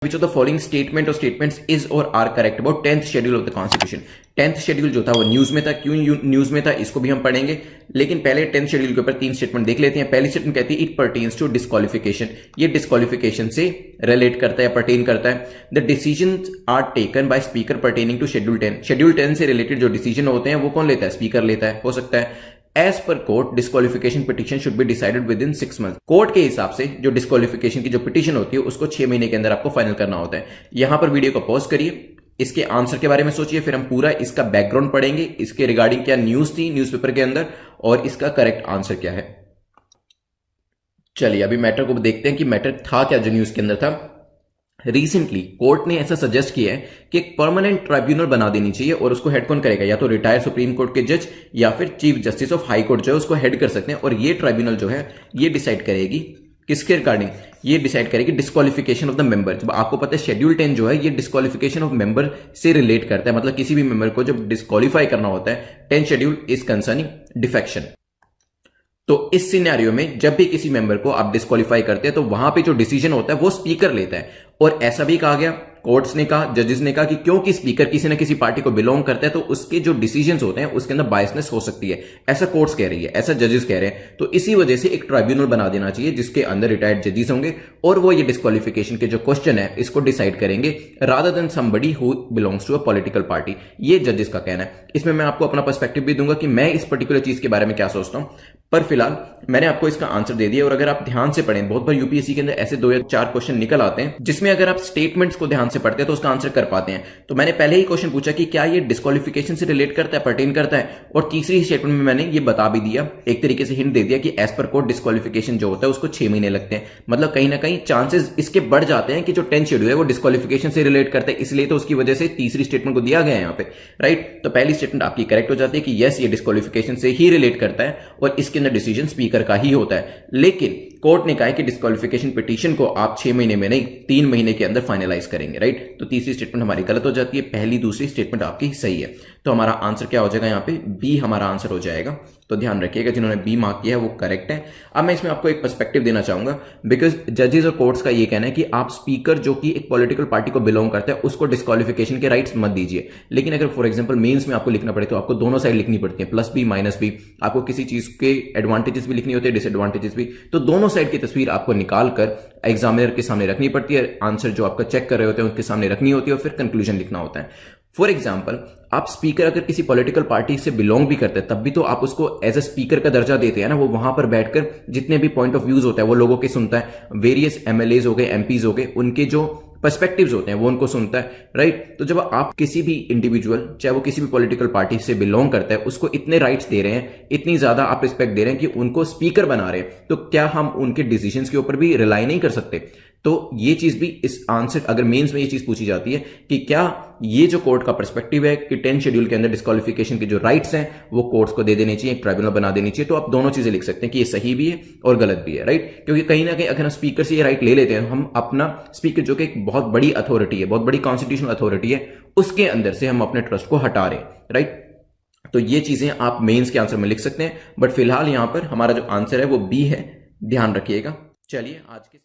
Which of the following statement or statements is or are correct about 10th schedule of the constitution? 10th schedule जो था वो news में था। क्यों news में था इसको भी हम पढ़ेंगे, लेकिन पहले 10th शेड्यूल के ऊपर 3 स्टेटमेंट देख लेते हैं। पहली स्टेटमेंट कहती है इट परटेन्स टू डिस्क्वालिफिकेशन, ये डिस्क्वालिफिकेशन से रिलेट करता है, परटेन करता है। The decisions are taken by speaker pertaining to schedule 10, schedule 10 से रिलेटेड जो डिसीजन होते हैं वो कौन लेता है? स्पीकर लेता है, हो सकता है। As per court disqualification petition should be decided within 6 month, court के हिसाब से जो डिस्क्वालिफिकेशन की जो पिटीशन होती है उसको 6 महीने के अंदर आपको फाइनल करना होता है। यहां पर वीडियो को पॉज करिए, इसके आंसर के बारे में सोचिए, फिर हम पूरा इसका बैकग्राउंड पढ़ेंगे, इसके रिगार्डिंग क्या न्यूज थी न्यूज़पेपर के अंदर और इसका करेक्ट आंसर क्या है। चलिए अभी मैटर को देखते हैं कि मैटर था क्या जो न्यूज के अंदर था। रिसेंटली कोर्ट ने ऐसा सजेस्ट किया है कि एक परमानेंट ट्राइब्यूनल बना देनी चाहिए और उसको हेड कौन करेगा? या तो रिटायर्ड सुप्रीम कोर्ट के जज या फिर chief justice of high court जो है उसको हेड कर सकते हैं। और ये ट्राइब्यूनल जो है ये डिसाइड करेगी किसके रिगार्डिंग? ये डिसाइड करेगी डिस्क्वालिफिकेशन ऑफ द मेंबर। जब आपको पता है शेड्यूल 10 जो है ये डिस्क्वालिफिकेशन ऑफ मेंबर से रिलेट करता है, मतलब किसी भी मेंबर को जब डिस्क्वालीफाई करना होता है 10 शेड्यूल इज कंसर्निंग डिफेक्शन। तो इस सिनेरियो में जब भी किसी मेंबर को आप डिस्क्वालीफाई करते हैं तो वहां पे जो डिसीजन होता है वो स्पीकर लेता है। और ऐसा भी कहा गया, कोर्ट्स ने कहा, जजेस ने कहा कि क्योंकि स्पीकर किसी ना किसी पार्टी को बिलोंग करता है तो उसके जो डिसीजंस होते हैं उसके अंदर बायसनेस हो सकती है, ऐसा कोर्ट्स कह रही है, ऐसा जजेस कह रहे हैं। तो इसी वजह से एक ट्राइब्यूनल बना देना चाहिए जिसके अंदर रिटायर्ड जजेस होंगे और वो ये डिस्क्वालिफिकेशन के जो क्वेश्चन है इसको डिसाइड करेंगे rather than somebody who belongs to a political party. ये जजेस का कहना है। इसमें मैं आपको अपना पर्सपेक्टिव भी दूंगा कि मैं इस पर्टिकुलर चीज के बारे में क्या सोचता हूं, पर फिलहाल मैंने आपको इसका आंसर दे दिया। और अगर आप ध्यान से पढ़ें, बहुत बार यूपीएससी के अंदर ऐसे 2 या 4 क्वेश्चन निकल आते हैं जिसमें अगर आप स्टेटमेंट्स को ध्यान से पढ़ते हैं तो उसका आंसर कर पाते हैं। तो मैंने पहले ही क्वेश्चन पूछा कि क्या ये डिस्क्वालिफिकेशन से रिलेट करता है, परटेन करता है, और तीसरी स्टेटमेंट में मैंने ये बता भी दिया, एक तरीके से हिंट दे दिया कि एज पर कोर्ट डिस्क्वालिफिकेशन जो होता है उसको 6 महीने लगते हैं। मतलब कहीं ना कहीं चांसेस इसके बढ़ जाते हैं कि जो 10 शेड्यूल है वो डिस्क्वालिफिकेशन से रिलेट करता है, इसलिए तो उसकी वजह से तीसरी स्टेटमेंट को दिया गया है यहाँ पे, राइट। तो पहली स्टेटमेंट आपकी करेक्ट हो जाती है कि यस ये डिस्क्वालिफिकेशन से ही रिलेट करता है और इसके अंदर डिसीजन स्पीकर का ही होता है। लेकिन कोर्ट ने कहा है कि डिस्क्वालिफिकेशन पिटीशन को आप 6 महीने में नहीं 3 महीने के अंदर फाइनलाइज करेंगे, राइट। तो तीसरी स्टेटमेंट हमारी गलत हो जाती है, पहली दूसरी स्टेटमेंट आपकी सही है। तो हमारा आंसर क्या हो जाएगा? यहाँ पे बी हमारा आंसर हो जाएगा। तो ध्यान रखिएगा जिन्होंने बी मार्क किया है वो करेक्ट है। अब मैं इसमें आपको एक पर्सपेक्टिव देना चाहूंगा, बिकॉज जजेस और कोर्ट्स का ये कहना है कि आप स्पीकर जो कि एक पॉलिटिकल पार्टी को बिलोंग करता है उसको डिस्क्वालिफिकेशन के राइट्स मत दीजिए। लेकिन अगर फॉर एग्जांपल मेंस में आपको लिखना पड़े तो आपको दोनों साइड लिखनी पड़ती है, प्लस बी माइनस बी। आपको किसी चीज के एडवांटेजेस भी लिखनी होती है, डिसएडवांटेजेस भी। तो दोनों साइड की तस्वीर आपको निकाल कर एग्जामिनर के सामने रखनी पड़ती है, आंसर जो आपका चेक कर रहे होते हैं उनके सामने रखनी होती है और फिर कंक्लूजन लिखना होता है। फॉर एग्जाम्पल आप स्पीकर अगर किसी पॉलिटिकल पार्टी से बिलोंग भी करते हैं तब भी तो आप उसको एज अ स्पीकर का दर्जा देते हैं ना। वो वहां पर बैठकर जितने भी पॉइंट ऑफ व्यूज होता है वो लोगों के सुनता है, वेरियस एमएलएज हो गए, एमपीज हो गए, उनके जो पर्सपेक्टिव्स होते हैं वो उनको सुनता है, राइट। तो जब आप किसी भी इंडिविजुअल चाहे वो किसी भी पॉलिटिकल पार्टी से बिलोंग करता है उसको इतने राइट्स दे रहे हैं, इतनी ज्यादा आप रिस्पेक्ट दे रहे हैं कि उनको स्पीकर बना रहे हैं, तो क्या हम उनके डिसीजंस के ऊपर भी रिलाई नहीं कर सकते? तो ये चीज भी इस आंसर, अगर मेंस में ये चीज पूछी जाती है कि क्या ये जो कोर्ट का पर्सपेक्टिव है कि 10 शेड्यूल के अंदर डिस्क्वालिफिकेशन के जो राइट्स हैं वो कोर्ट्स को दे देने चाहिए, एक ट्राइब्यूनल बना देनी चाहिए, तो आप दोनों चीजें लिख सकते हैं कि ये सही भी है और गलत भी है, राइट। क्योंकि कहीं ना कहीं अगर हम स्पीकर से ये राइट ले लेते हैं, हम अपना स्पीकर जो कि एक बहुत बड़ी अथॉरिटी है, बहुत बड़ी कॉन्स्टिट्यूशनल अथॉरिटी है, उसके अंदर से हम अपने ट्रस्ट को हटा रहे हैं, राइट। तो ये चीजें आप मेंस के आंसर में लिख सकते हैं, बट फिलहाल यहां पर हमारा जो आंसर है वो बी है, ध्यान रखिएगा। चलिए आज के